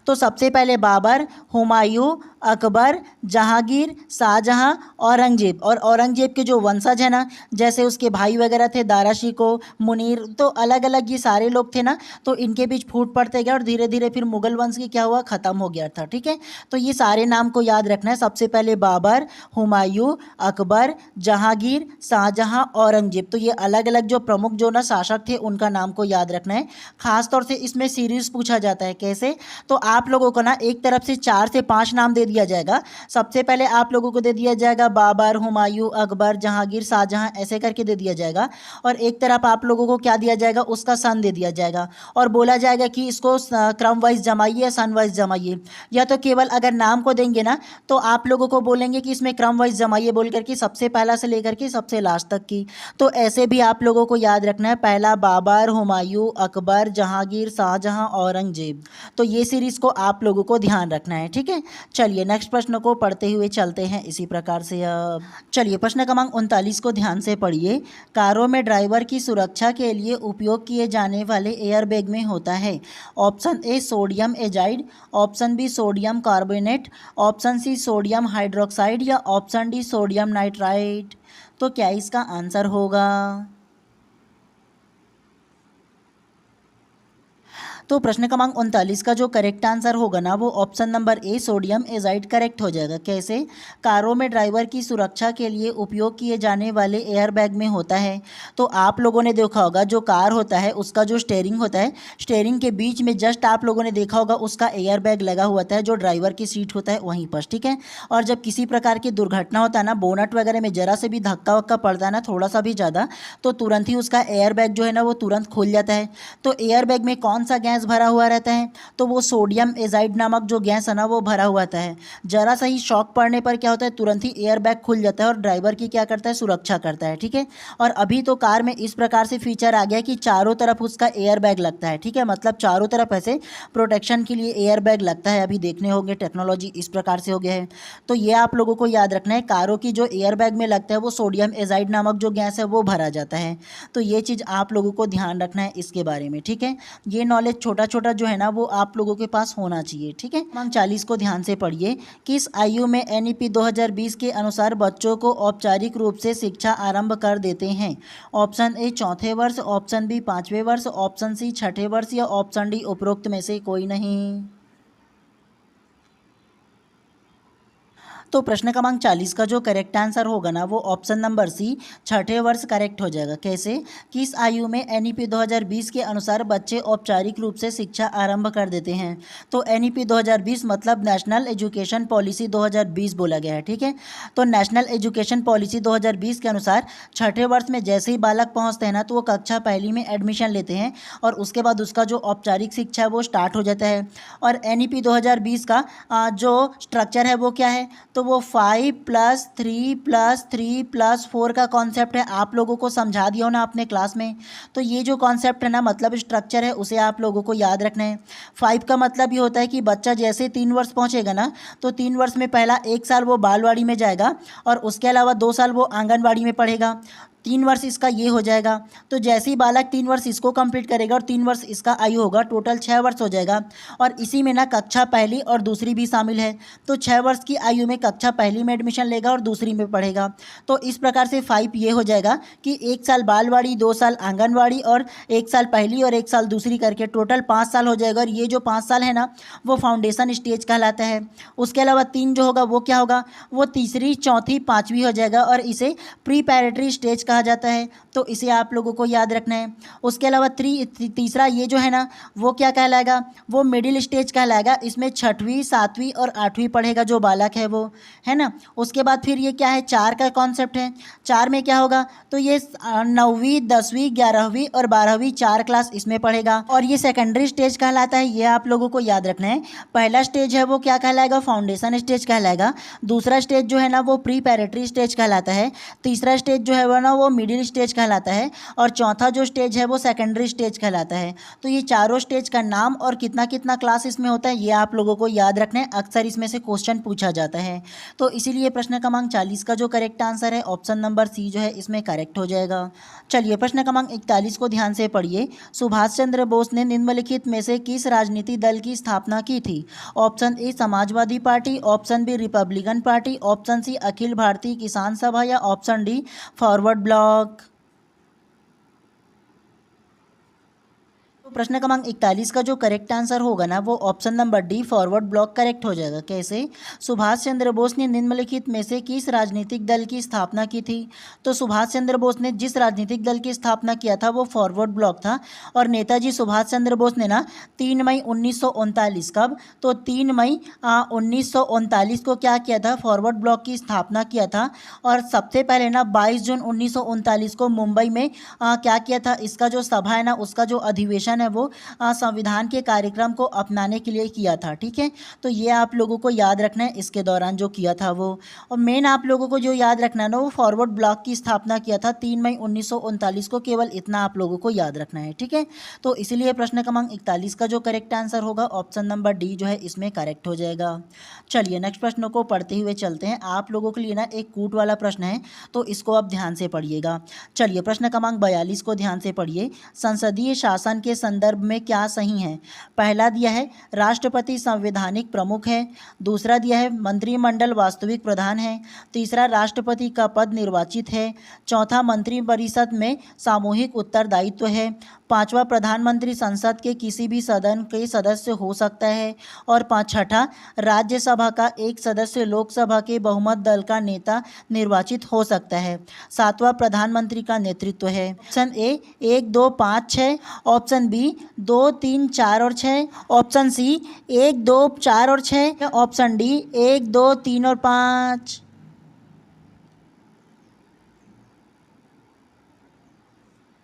तो सबसे पहले बाबर, हुमायूं, अकबर, जहांगीर, शाहजहां, औरंगजेब। और औरंगजेब के जो वंशज है ना, जैसे उसके भाई वगैरह थे, दारा शिकोह, मुनीर, तो अलग अलग ये सारे लोग थे ना, तो इनके बीच फूट पड़ते गए और धीरे धीरे फिर मुगल वंश की क्या हुआ? खत्म हो गया था, ठीक है। तो ये सारे नाम को याद रखना है। सबसे पहले बाबर, हुमायूं, अकबर, जहांगीर, शाहजहां, औरंगजेब। तो ये अलग अलग जो प्रमुख जो ना शासक थे उनका नाम को याद रखना है। खासतौर से इसमें सीरीज पूछा जाता है। कैसे? तो आप लोगों को ना एक तरफ से 4 से 5 नाम दे दिया जाएगा। सबसे पहले आप लोगों को दे दिया जाएगा बाबर, हुमायूं, अकबर, जहांगीर, शाहजहां, ऐसे करके दे दिया जाएगा। और एक तरफ आप लोगों को क्या दिया जाएगा? उसका सन दे दिया जाएगा। और बोला जाएगा कि इसको क्रम वाइज जमाइए या सन वाइज जमाइए। या तो केवल अगर नाम को देंगे ना, तो आप लोगों को बोलेंगे कि इसमें क्रम वाइज जमाइए बोल करके, सबसे पहला से लेकर के सबसे लास्ट तक की। तो ऐसे भी आप लोगों को याद रखना है। पहला बाबर, हुमायूं, अकबर, जहांगीर, शाहजहां, औरंगजेब। तो ये सीरीज को आप लोगों को ध्यान रखना है, ठीक है। चलिए चलिए नेक्स्ट प्रश्न को पढ़ते हुए चलते हैं इसी प्रकार से। अब चलिए प्रश्न क्रमांक 39 को ध्यान से पढ़िए। कारों में ड्राइवर की सुरक्षा के लिए उपयोग किए जाने वाले एयरबैग में होता है option A sodium azide, option B sodium carbonate, option C sodium hydroxide या ऑप्शन डी सोडियम नाइट्राइट। तो क्या इसका आंसर होगा? तो प्रश्न क्रमांक 39 का जो करेक्ट आंसर होगा ना वो option number A sodium azide correct हो जाएगा। कैसे? कारों में ड्राइवर की सुरक्षा के लिए उपयोग किए जाने वाले एयरबैग में होता है। तो आप लोगों ने देखा होगा जो कार होता है उसका जो स्टेयरिंग होता है, स्टेयरिंग के बीच में जस्ट आप लोगों ने देखा होगा उसका एयरबैग लगा हुआ होता है जो ड्राइवर की सीट होता है वहीं पर, ठीक है। और जब किसी प्रकार की दुर्घटना होता है ना, बोनट वगैरह में जरा से भी धक्का वक्का पड़ता है ना थोड़ा सा भी ज़्यादा, तो तुरंत ही उसका एयरबैग जो है ना वो तुरंत खुल जाता है। तो एयरबैग में कौन सा गैस भरा हुआ रहता है? तो वो सोडियम एजाइड नामक जो गैस है ना वो भरा हुआ रहता है। जरा सा ही शॉक पड़ने पर क्या होता है, तुरंत ही एयरबैग खुल जाता है और ड्राइवर की क्या करता है, सुरक्षा करता है, ठीक है। और अभी तो कार में इस प्रकार से फीचर आ गया कि चारों तरफ उसका एयरबैग लगता है, ठीक है। मतलब चारों तरफ ऐसे प्रोटेक्शन के लिए एयरबैग लगता है। अभी देखने होंगे टेक्नोलॉजी इस प्रकार से हो गया है। तो ये आप लोगों को याद रखना है, कारों की जो एयरबैग में लगता है वो सोडियम एजाइड नामक जो गैस है वो भरा जाता है। तो ये चीज़ आप लोगों को ध्यान रखना है इसके बारे में, ठीक है। ये नॉलेज छोटा छोटा जो है ना वो आप लोगों के पास होना चाहिए, ठीक है। क्रमांक 40 को ध्यान से पढ़िए। किस आयु में एनईपी 2020 के अनुसार बच्चों को औपचारिक रूप से शिक्षा आरंभ कर देते हैं? ऑप्शन ए चौथे वर्ष, ऑप्शन बी पाँचवें वर्ष, ऑप्शन सी छठे वर्ष या ऑप्शन डी उपरोक्त में से कोई नहीं। तो प्रश्न क्रमांक 40 का जो करेक्ट आंसर होगा ना वो ऑप्शन नंबर सी छठे वर्ष करेक्ट हो जाएगा। कैसे? किस आयु में एनईपी 2020 के अनुसार बच्चे औपचारिक रूप से शिक्षा आरंभ कर देते हैं? तो एनईपी 2020 मतलब नेशनल एजुकेशन पॉलिसी 2020 बोला गया है, ठीक है। तो नेशनल एजुकेशन पॉलिसी 2020 के अनुसार छठे वर्ष में जैसे ही बालक पहुँचते हैं ना तो वो कक्षा पहली में एडमिशन लेते हैं और उसके बाद उसका जो औपचारिक शिक्षा है वो स्टार्ट हो जाता है। और एनईपी 2020 का जो स्ट्रक्चर है वो क्या है, तो वो 5+3+3+4 का कॉन्सेप्ट है। आप लोगों को समझा दिया हो ना अपने क्लास में। तो ये जो कॉन्सेप्ट है ना मतलब स्ट्रक्चर है उसे आप लोगों को याद रखना है। 5 का मतलब ये होता है कि बच्चा जैसे 3 वर्ष पहुंचेगा ना तो 3 वर्ष में पहला 1 साल वो बालवाड़ी में जाएगा और उसके अलावा 2 साल वो आंगनवाड़ी में पढ़ेगा। 3 वर्ष इसका ये हो जाएगा। तो जैसे ही बालक 3 वर्ष इसको कंप्लीट करेगा और 3 वर्ष इसका आयु होगा, टोटल 6 वर्ष हो जाएगा। और इसी में ना कक्षा पहली और दूसरी भी शामिल है। तो 6 वर्ष की आयु में कक्षा पहली में एडमिशन लेगा और दूसरी में पढ़ेगा। तो इस प्रकार से 5 ये हो जाएगा कि 1 साल बालवाड़ी, 2 साल आंगनवाड़ी और 1 साल पहली और 1 साल दूसरी करके टोटल 5 साल हो जाएगा। और ये जो 5 साल है ना वो फाउंडेशन स्टेज कहलाता है। उसके अलावा 3 जो होगा वो क्या होगा, वो तीसरी, चौथी, पाँचवीं हो जाएगा और इसे प्रीपैरेटरी स्टेज कहा जाता है। तो इसे आप लोगों को याद रखना है। उसके अलावा तीसरा ये जो है ना वो क्या कहलाएगा, वो मिडिल स्टेज कहलाएगा। इसमें 6वीं, 7वीं और 8वीं पढ़ेगा जो बालक है वो, है ना। उसके बाद फिर ये क्या है, 4 का कॉन्सेप्ट है। 4 में क्या होगा, तो ये 9वीं, 10वीं, 11वीं और 12वीं 4 क्लास इसमें पढ़ेगा। और ये सेकेंडरी स्टेज कहलाता है। ये आप लोगों को याद रखना है। पहला स्टेज है वो क्या कहलाएगा, फाउंडेशन स्टेज कहलाएगा। दूसरा स्टेज जो है ना वो प्रीपैरेटरी स्टेज कहलाता है। तीसरा स्टेज जो है वो ना वो मिडिल स्टेज कहलाता है। और चौथा जो स्टेज है वो सेकेंडरी स्टेज कहलाता है। तो ये चारों स्टेज का नाम और कितना कितना क्लास इसमें होता है ये आप लोगों को याद रखना है। अक्सर इसमें से क्वेश्चन पूछा जाता है। तो इसीलिए प्रश्न क्रमांक 40 का जो करेक्ट आंसर है ऑप्शन नंबर सी जो है इसमें करेक्ट हो जाएगा। चलिए प्रश्न क्रमांक 41 को ध्यान से पढ़िए। सुभाष चंद्र बोस ने निम्नलिखित में से किस राजनीतिक दल की स्थापना की थी? Option A Samajwadi Party, option B Republican Party, option C Akhil Bharatiya Kisan सभा या ऑप्शन डी फॉरवर्ड ब्लॉक। तो प्रश्न क्रमांक 41 का जो करेक्ट आंसर होगा ना वो option number D forward block correct हो जाएगा। कैसे? सुभाष चंद्र बोस ने निम्नलिखित में से किस राजनीतिक दल की स्थापना की थी? तो सुभाष चंद्र बोस ने जिस राजनीतिक दल की स्थापना किया था वो फॉरवर्ड ब्लॉक था। और नेताजी सुभाष चंद्र बोस ने ना 3 मई 1939 कब, तो 3 मई 1939 को क्या किया था, फॉरवर्ड ब्लॉक की स्थापना किया था। और सबसे पहले ना 22 जून 1939 को मुंबई में क्या किया था, इसका जो सभा है ना उसका जो अधिवेशन है वो संविधान के कार्यक्रम को अपनाने के लिए किया था। ठीक है, तो ये आप लोगों को याद रखना है इसके दौरान जो किया था वो। और मेन आप लोगों को जो याद रखना है ना, वो फॉरवर्ड ब्लॉक की स्थापना किया था 3 मई 1939 को, केवल इतना आप लोगों को याद रखना है। ठीक है, तो इसीलिए प्रश्न क्रमांक 41 का जो करेक्ट आंसर होगा ऑप्शन नंबर डी जो है इसमें करेक्ट हो जाएगा। चलिए नेक्स्ट प्रश्न को पढ़ते हुए चलते हैं। आप लोगों के लिए ना एक कूट वाला प्रश्न है, तो इसको आप ध्यान से पढ़िएगा। चलिए प्रश्न क्रमांक 42 को ध्यान से पढ़िए। संसदीय शासन के संदर्भ में क्या सही है? पहला दिया है राष्ट्रपति संवैधानिक प्रमुख है, दूसरा दिया है मंत्रिमंडल वास्तविक प्रधान है, तीसरा राष्ट्रपति का पद निर्वाचित है, चौथा मंत्रिपरिषद में सामूहिक उत्तरदायित्व है, पांचवा प्रधानमंत्री संसद के किसी भी सदन के सदस्य हो सकता है, और छठा राज्यसभा का एक सदस्य लोकसभा के बहुमत दल का नेता निर्वाचित हो सकता है, सातवां प्रधानमंत्री का नेतृत्व है। ऑप्शन ए 1, 2, 5, 6, ऑप्शन बी 2, 3, 4 और 6, ऑप्शन सी 1, 2, 4 और 6, ऑप्शन डी 1, 2, 3 और 5।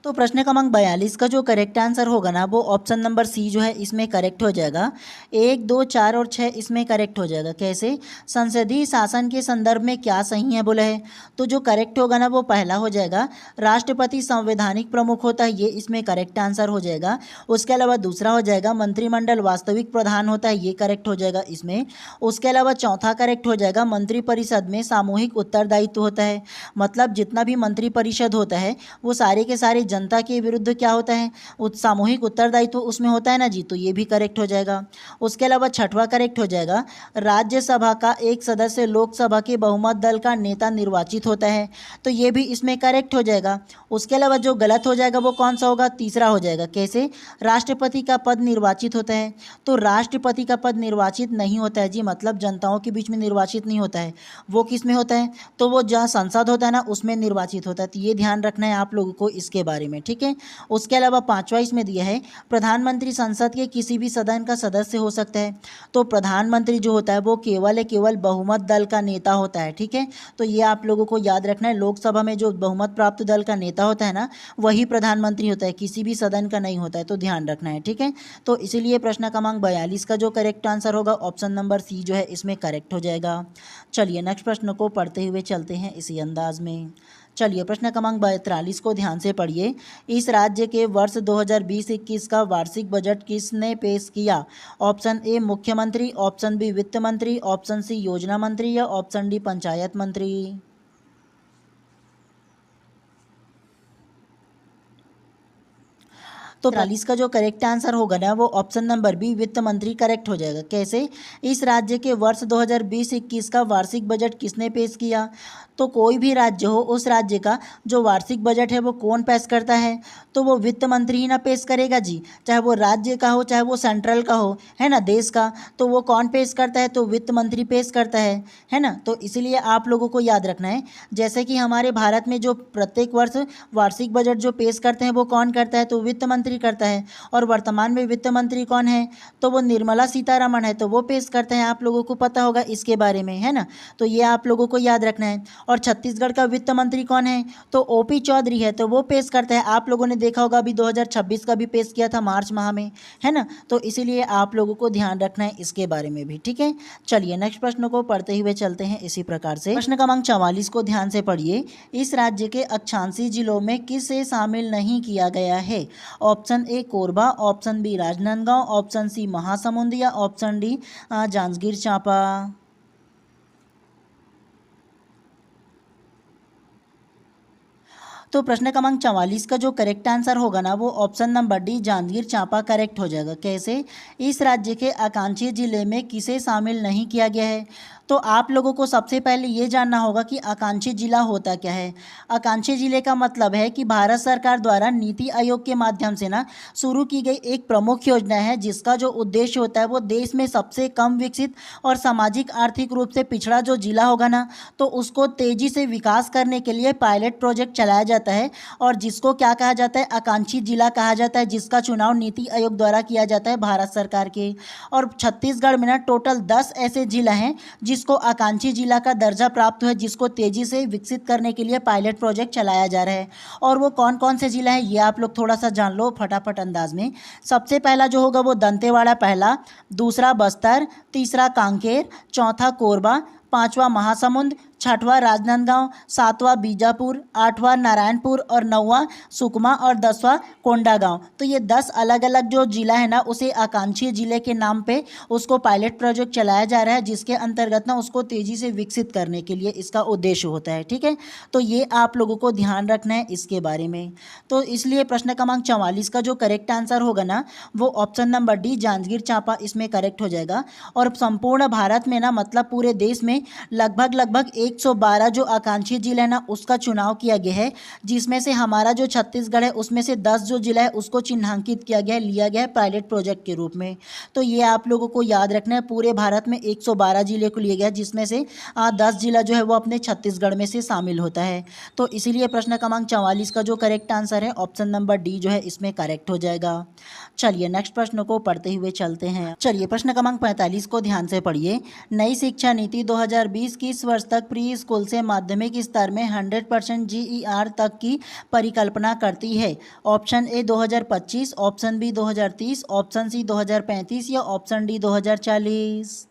तो प्रश्न क्रमांक 42 का जो करेक्ट आंसर होगा ना, वो ऑप्शन नंबर सी जो है इसमें करेक्ट हो जाएगा। 1, 2, 4 और 6 इसमें करेक्ट हो जाएगा। कैसे? संसदीय शासन के संदर्भ में क्या सही है बोला है, तो जो करेक्ट होगा ना वो पहला हो जाएगा, राष्ट्रपति संवैधानिक प्रमुख होता है, ये इसमें करेक्ट आंसर हो जाएगा। उसके अलावा दूसरा हो जाएगा मंत्रिमंडल वास्तविक प्रधान होता है, ये करेक्ट हो जाएगा इसमें। उसके अलावा चौथा करेक्ट हो जाएगा मंत्रिपरिषद में सामूहिक उत्तरदायित्व होता है, मतलब जितना भी मंत्रिपरिषद होता है वो सारे के सारे जनता के विरुद्ध क्या होता है, सामूहिक उत्तरदायित्व उसमें होता है ना जी, तो ये भी करेक्ट हो जाएगा। उसके अलावा छठवां करेक्ट हो जाएगा, राज्यसभा का एक सदस्य लोकसभा के बहुमत दल का नेता निर्वाचित होता है, तो ये भी इसमें करेक्ट हो जाएगा। उसके अलावा जो गलत हो जाएगा वो कौन सा होगा, तीसरा हो जाएगा। कैसे? राष्ट्रपति का पद निर्वाचित होता है, तो राष्ट्रपति का पद निर्वाचित नहीं होता है जी, मतलब जनताओं के बीच में निर्वाचित नहीं होता है। वो किस में होता है, तो वो जहाँ संसद होता है ना उसमें निर्वाचित होता है, तो ये ध्यान रखना है आप लोगों को इसके बारे में। ठीक है, उसके अलावा पांचवा इसमें दिया है प्रधानमंत्री संसद के किसी भी सदन का सदस्य हो सकता है, तो प्रधानमंत्री जो होता है वो केवल बहुमत दल का नेता होता है। ठीक है, तो ये आप लोगों को याद रखना है, लोकसभा में जो बहुमत प्राप्त दल का नेता होता है ना वही प्रधानमंत्री होता है, किसी भी सदन का नहीं होता है, तो ध्यान रखना है। ठीक है, तो इसीलिए प्रश्न क्रमांक 42 का जो करेक्ट आंसर होगा ऑप्शन नंबर सी जो है इसमें करेक्ट हो जाएगा। चलिए नेक्स्ट प्रश्न को पढ़ते हुए चलते हैं इसी अंदाज में। चलिए प्रश्न क्रमांक 43 को ध्यान से पढ़िए। इस राज्य के वर्ष 2020-21 का वार्षिक बजट किसने पेश किया? ऑप्शन ए मुख्यमंत्री, ऑप्शन बी वित्त मंत्री, ऑप्शन सी योजना मंत्री या ऑप्शन डी पंचायत मंत्री। तो 43 का जो करेक्ट आंसर होगा ना वो ऑप्शन नंबर बी वित्त मंत्री करेक्ट हो जाएगा। कैसे? इस राज्य के वर्ष 2020-21 का वार्षिक बजट किसने पेश किया? तो कोई भी राज्य हो उस राज्य का जो वार्षिक बजट है वो कौन पेश करता है, तो वो वित्त मंत्री ही ना पेश करेगा जी, चाहे वो राज्य का हो चाहे वो सेंट्रल का हो, है ना, देश का, तो वो कौन पेश करता है, तो वित्त मंत्री पेश करता है ना। तो इसीलिए आप लोगों को याद रखना है, जैसे कि हमारे भारत में जो प्रत्येक वर्ष वार्षिक बजट जो पेश करते हैं वो कौन करता है, तो वित्त मंत्री करता है, और वर्तमान में वित्त मंत्री कौन है, तो वो निर्मला सीतारमण है, तो वो पेश करते हैं। आप लोगों को पता होगा इसके बारे में, है ना, तो ये आप लोगों को याद रखना है। और छत्तीसगढ़ का वित्त मंत्री कौन है, तो ओपी चौधरी है, तो वो पेश करता है। आप लोगों ने देखा होगा अभी 2026 का भी पेश किया था मार्च माह में, है ना, तो इसीलिए आप लोगों को ध्यान रखना है इसके बारे में भी। ठीक है, चलिए नेक्स्ट प्रश्न को पढ़ते हुए चलते हैं इसी प्रकार से। प्रश्न क्रमांक 44 को ध्यान से पढ़िए। इस राज्य के अक्षांशीय जिलों में किसे शामिल नहीं किया गया है? Option A Korba, option B Rajnandgaon, option C Mahasamund या ऑप्शन डी जांजगीर चांपा। तो प्रश्न क्रमांक 44 का जो करेक्ट आंसर होगा ना वो option number D Janjgir Champa correct हो जाएगा। कैसे? इस राज्य के आकांक्षी जिले में किसे शामिल नहीं किया गया है? तो आप लोगों को सबसे पहले ये जानना होगा कि आकांक्षी जिला होता क्या है। आकांक्षी जिले का मतलब है कि भारत सरकार द्वारा नीति आयोग के माध्यम से ना शुरू की गई एक प्रमुख योजना है, जिसका जो उद्देश्य होता है वो देश में सबसे कम विकसित और सामाजिक आर्थिक रूप से पिछड़ा जो जिला होगा ना, तो उसको तेजी से विकास करने के लिए पायलट प्रोजेक्ट चलाया जाता जाता है और जिसको क्या कहा जाता है, आकांक्षी जिला कहा जाता है, जिसका चुनाव नीति आयोग द्वारा किया जाता है भारत सरकार के। और छत्तीसगढ़ में ना टोटल 10 ऐसे जिला हैं जिसको आकांक्षी जिला का दर्जा प्राप्त हुआ है, जिसको तेजी से विकसित करने के लिए पायलट प्रोजेक्ट चलाया जा रहा है। और वो कौन कौन से जिला हैं ये आप लोग थोड़ा सा जान लो फटाफट अंदाज में। सबसे पहला जो होगा वो दंतेवाड़ा पहला, दूसरा बस्तर, तीसरा कांकेर, चौथा कोरबा, पांचवा महासमुंद, छठवां राजनांदगांव, सातवां बीजापुर, आठवां नारायणपुर और नौवां सुकमा और 10वां कोंडागांव। तो ये 10 अलग अलग जो जिला है ना उसे आकांक्षी जिले के नाम पे उसको पायलट प्रोजेक्ट चलाया जा रहा है, जिसके अंतर्गत ना उसको तेजी से विकसित करने के लिए इसका उद्देश्य होता है। ठीक है, तो ये आप लोगों को ध्यान रखना है इसके बारे में। तो इसलिए प्रश्न क्रमांक 44 का जो करेक्ट आंसर होगा ना वो option number D Janjgir Champa इसमें करेक्ट हो जाएगा। और संपूर्ण भारत में ना मतलब पूरे देश में लगभग 112 जो आकांक्षी जिला है ना उसका चुनाव किया गया है, जिसमें से हमारा जो छत्तीसगढ़ है उसमें से 10 जो जिला है उसको चिन्हांकित किया गया है, लिया गया है पायलट प्रोजेक्ट के रूप में। तो ये आप लोगों को याद रखना है, पूरे भारत में 112 जिले को लिया गया है, जिसमें से 10 जिला जो है वो अपने छत्तीसगढ़ में से शामिल होता है। तो इसीलिए प्रश्न क्रमांक 44 का जो करेक्ट आंसर है ऑप्शन नंबर डी जो है इसमें करेक्ट हो जाएगा। चलिए नेक्स्ट प्रश्न को पढ़ते हुए चलते हैं। चलिए प्रश्न क्रमांक 45 को ध्यान से पढ़िए। नई शिक्षा नीति 2020 किस वर्ष तक प्री स्कूल से माध्यमिक स्तर में 100% जीईआर तक की परिकल्पना करती है? Option A 2025, option B 2030, option C 2035 या ऑप्शन डी 2040।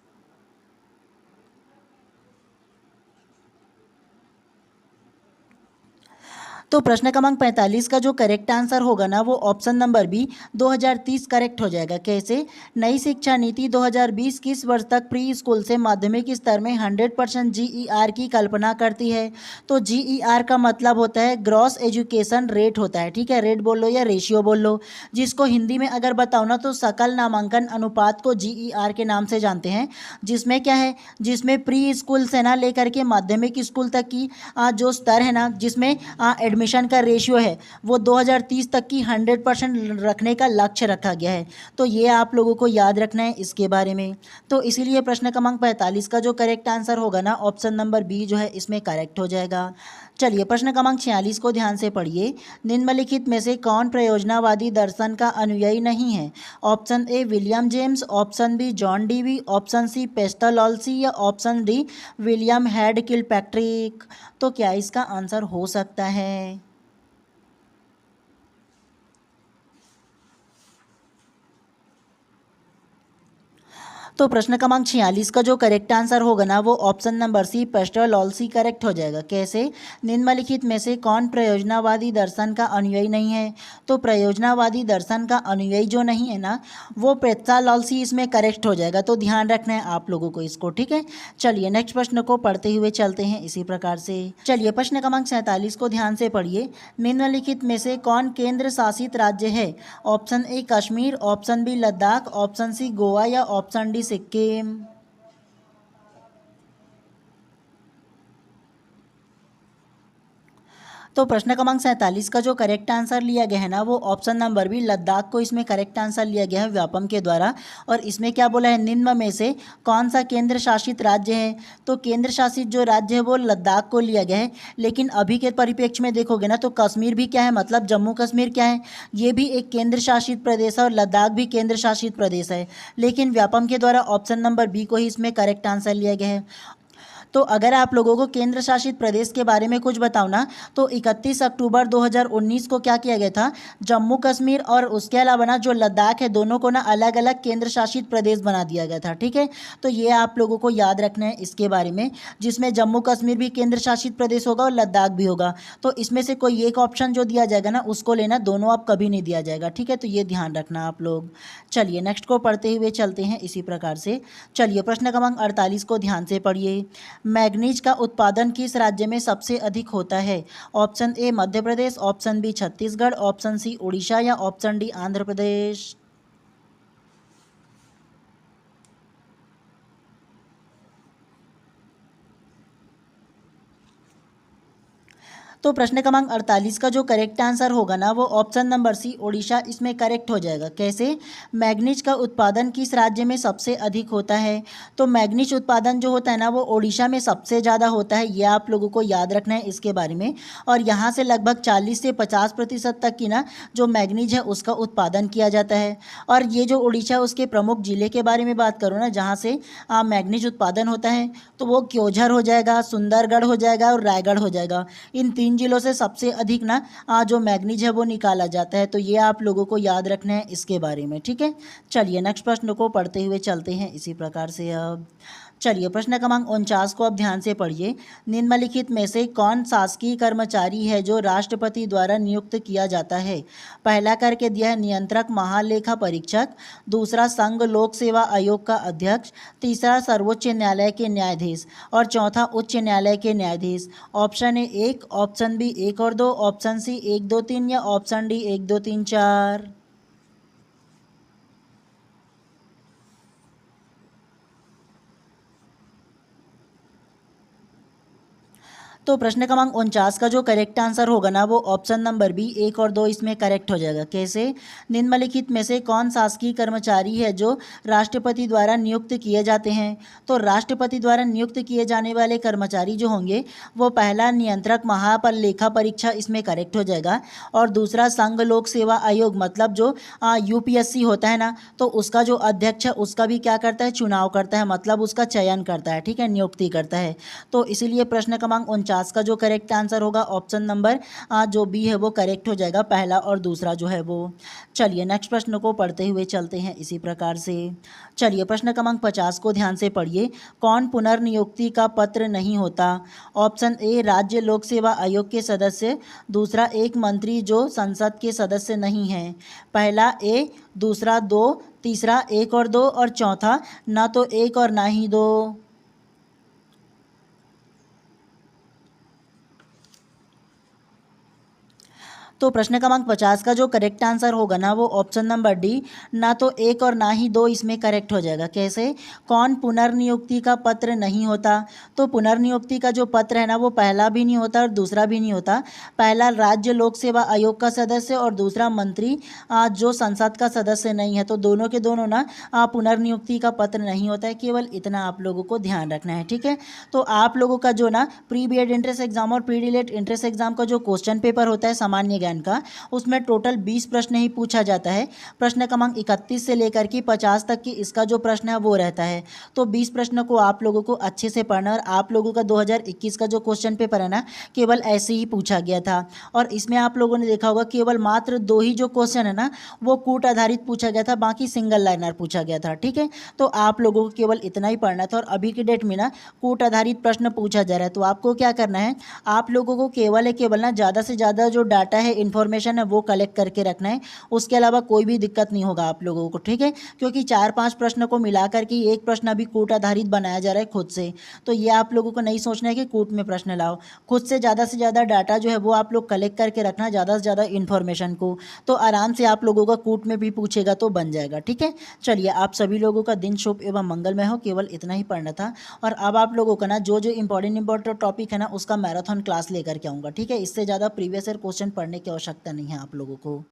तो प्रश्न क्रमांक 45 का जो करेक्ट आंसर होगा ना वो ऑप्शन नंबर बी 2030 करेक्ट हो जाएगा। कैसे? नई शिक्षा नीति 2020 किस वर्ष तक प्री स्कूल से माध्यमिक स्तर में 100% जीईआर की कल्पना करती है? तो जीईआर का मतलब होता है ग्रॉस एजुकेशन रेट होता है। ठीक है, रेट बोल लो या रेशियो बोल लो, जिसको हिंदी में अगर बताओ ना तो सकल नामांकन अनुपात को जीईआर के नाम से जानते हैं। जिसमें क्या है, जिसमें प्री स्कूल से ना लेकर के माध्यमिक स्कूल तक की जो स्तर है ना जिसमें एडमिशन का रेशियो है वो 2030 तक की 100% रखने का लक्ष्य रखा गया है। तो ये आप लोगों को याद रखना है इसके बारे में। तो इसीलिए प्रश्न क्रमांक 45 का जो करेक्ट आंसर होगा ना ऑप्शन नंबर बी जो है इसमें करेक्ट हो जाएगा। चलिए प्रश्न क्रमांक 46 को ध्यान से पढ़िए। निम्नलिखित में से कौन प्रयोजनावादी दर्शन का अनुयायी नहीं है? Option A William James, option B John Dewey, option C Pestalozzi या option D William Heard Kilpatrick. तो क्या इसका आंसर हो सकता है? तो प्रश्न क्रमांक 46 का जो करेक्ट आंसर होगा ना वो ऑप्शन नंबर सी पेस्टालॉल्सी करेक्ट हो जाएगा। कैसे? निम्नलिखित में से कौन प्रयोजनावादी दर्शन का अनुयायी नहीं है? तो प्रयोजनावादी दर्शन का अनुयायी जो नहीं है ना वो पेस्टालॉल्सी इसमें करेक्ट हो जाएगा। तो ध्यान रखना है आप लोगों को इसको। ठीक है, चलिए नेक्स्ट प्रश्न को पढ़ते हुए चलते हैं इसी प्रकार से। चलिए प्रश्न क्रमांक 47 को ध्यान से पढ़िए। निम्नलिखित में से कौन केंद्र शासित राज्य है? Option A Kashmir, option B Ladakh, option C Goa या ऑप्शन डी सिक्किम। तो प्रश्न क्रमांक 47 का जो करेक्ट आंसर लिया गया है ना वो ऑप्शन नंबर बी लद्दाख को इसमें करेक्ट आंसर लिया गया है व्यापम के द्वारा। और इसमें क्या बोला है, निम्न में से कौन सा केंद्र शासित राज्य है? तो केंद्र शासित जो राज्य है वो लद्दाख को लिया गया है। लेकिन अभी के परिप्रेक्ष्य में देखोगे ना तो कश्मीर भी क्या है, मतलब जम्मू कश्मीर क्या है, ये भी एक केंद्र शासित प्रदेश है और लद्दाख भी केंद्र शासित प्रदेश है। लेकिन व्यापम के द्वारा ऑप्शन नंबर बी को ही इसमें करेक्ट आंसर लिया गया है। तो अगर आप लोगों को केंद्र शासित प्रदेश के बारे में कुछ बताओ ना तो 31 अक्टूबर 2019 को क्या किया गया था, जम्मू कश्मीर और उसके अलावा ना जो लद्दाख है दोनों को ना अलग अलग केंद्र शासित प्रदेश बना दिया गया था। ठीक है, तो ये आप लोगों को याद रखना है इसके बारे में, जिसमें जम्मू कश्मीर भी केंद्र शासित प्रदेश होगा और लद्दाख भी होगा। तो इसमें से कोई एक ऑप्शन जो दिया जाएगा ना उसको लेना, दोनों आप कभी नहीं दिया जाएगा। ठीक है, तो ये ध्यान रखना आप लोग। चलिए नेक्स्ट को पढ़ते हुए चलते हैं इसी प्रकार से। चलिए प्रश्न क्रमांक 48 को ध्यान से पढ़िए। मैग्नीज का उत्पादन किस राज्य में सबसे अधिक होता है? Option A Madhya Pradesh, option B Chhattisgarh, option C Orissa या ऑप्शन डी आंध्र प्रदेश। तो प्रश्न क्रमांक 48 का जो करेक्ट आंसर होगा ना वो ऑप्शन नंबर सी ओडिशा इसमें करेक्ट हो जाएगा। कैसे? मैग्नीज का उत्पादन किस राज्य में सबसे अधिक होता है? तो मैग्नीज उत्पादन जो होता है ना वो ओडिशा में सबसे ज़्यादा होता है, ये आप लोगों को याद रखना है इसके बारे में। और यहाँ से लगभग 40 से 50% तक की ना जो मैग्नीज है उसका उत्पादन किया जाता है। और ये जो ओडिशा उसके प्रमुख जिले के बारे में बात करूँ ना जहाँ से मैग्नीज उत्पादन होता है तो वो क्योंझर हो जाएगा, सुंदरगढ़ हो जाएगा और रायगढ़ हो जाएगा। इन 3 जिलों से सबसे अधिक ना जो मैग्नीज है वो निकाला जाता है। तो ये आप लोगों को याद रखना है इसके बारे में, ठीक है। चलिए नेक्स्ट प्रश्न को पढ़ते हुए चलते हैं इसी प्रकार से। अब चलिए प्रश्न क्रमांक 49 को अब ध्यान से पढ़िए। निम्नलिखित में से कौन शासकीय कर्मचारी है जो राष्ट्रपति द्वारा नियुक्त किया जाता है? पहला करके दिया है नियंत्रक महालेखा परीक्षक, दूसरा संघ लोक सेवा आयोग का अध्यक्ष, तीसरा सर्वोच्च न्यायालय के न्यायाधीश और चौथा उच्च न्यायालय के न्यायाधीश। ऑप्शन ए 1, ऑप्शन बी 1 और 2, ऑप्शन सी 1 2 3 या ऑप्शन डी 1 2 3 4। तो प्रश्न क्रमांक 49 का जो करेक्ट आंसर होगा ना वो ऑप्शन नंबर बी 1 और 2 इसमें करेक्ट हो जाएगा। कैसे? निम्नलिखित में से कौन शासकीय कर्मचारी है जो राष्ट्रपति द्वारा नियुक्त किए जाते हैं? तो राष्ट्रपति द्वारा नियुक्त किए जाने वाले कर्मचारी जो होंगे वो पहला नियंत्रक महालेखा परीक्षा इसमें करेक्ट हो जाएगा। और दूसरा संघ लोक सेवा आयोग मतलब जो यूपीएससी होता है ना तो उसका जो अध्यक्ष है उसका भी क्या करता है? चुनाव करता है, मतलब उसका चयन करता है, ठीक है, नियुक्ति करता है। तो इसीलिए प्रश्न क्रमांक 49 का जो करेक्ट आंसर होगा ऑप्शन नंबर जो बी है वो करेक्ट हो जाएगा, पहला और दूसरा जो है वो। चलिए नेक्स्ट प्रश्न को पढ़ते हुए चलते हैं इसी प्रकार से। चलिए प्रश्न क्रमांक 50 को ध्यान से पढ़िए। कौन पुनर्नियुक्ति का पत्र नहीं होता? ऑप्शन ए राज्य लोक सेवा आयोग के सदस्य, दूसरा एक मंत्री जो संसद के सदस्य नहीं है, पहला ए, दूसरा 2, तीसरा 1 और 2 और चौथा ना तो 1 और ना ही 2। तो प्रश्न क्रमांक 50 का जो करेक्ट आंसर होगा ना वो ऑप्शन नंबर डी ना तो 1 और ना ही 2 इसमें करेक्ट हो जाएगा। कैसे? कौन पुनर्नियुक्ति का पत्र नहीं होता? तो पुनर्नियुक्ति का जो पत्र है ना वो पहला भी नहीं होता और दूसरा भी नहीं होता। पहला राज्य लोक सेवा आयोग का सदस्य और दूसरा मंत्री जो संसद का सदस्य नहीं है। तो दोनों के दोनों ना पुनर्नियुक्ति का पत्र नहीं होता है। केवल इतना आप लोगों को ध्यान रखना है, ठीक है। तो आप लोगों का जो ना pre B Ed entrance exam और pre D Ed entrance exam का जो क्वेश्चन पेपर होता है सामान्य ज्ञान का, उसमें टोटल 20 प्रश्न ही पूछा जाता है। प्रश्न क्रमांक 31 से लेकर के 50 तक की इसका जो प्रश्न है वो रहता है। तो 20 प्रश्न को आप लोगों को अच्छे से पढ़ना। और आप लोगों का 2021 का जो क्वेश्चन पेपर है ना केवल ऐसे ही पूछा गया था। और इसमें आप लोगों ने देखा होगा केवल मात्र 2 ही जो क्वेश्चन है ना वो कूट आधारित पूछा गया था, बाकी सिंगल लाइनर पूछा गया था, ठीक है। तो आप लोगों को केवल इतना ही पढ़ना था। और अभी की डेट में ना कूट आधारित प्रश्न पूछा जा रहा है। तो आपको क्या करना है, आप लोगों को केवल ना ज़्यादा से ज़्यादा जो डाटा है इन्फॉर्मेशन है वो कलेक्ट करके रखना है। उसके अलावा कोई भी दिक्कत नहीं होगा आप लोगों को, ठीक है। क्योंकि 4-5 प्रश्न को मिला करके एक प्रश्न अभी कूट आधारित बनाया जा रहा है खुद से। तो ये आप लोगों को नहीं सोचना है कि कूट में प्रश्न लाओ। खुद से ज़्यादा डाटा जो है वो आप लोग कलेक्ट करके रखना, ज़्यादा से ज़्यादा इन्फॉर्मेशन को। तो आराम से आप लोगों का कूट में भी पूछेगा तो बन जाएगा, ठीक है। चलिए आप सभी लोगों का दिन शुभ एवं मंगलमय हो। केवल इतना ही पढ़ना था। और अब आप लोगों का ना जो इंपॉर्टेंट टॉपिक है ना उसका मैराथन क्लास लेकर के आऊँगा, ठीक है। इससे ज़्यादा प्रीवियस ईयर क्वेश्चन पढ़ने की आवश्यकता नहीं है आप लोगों को।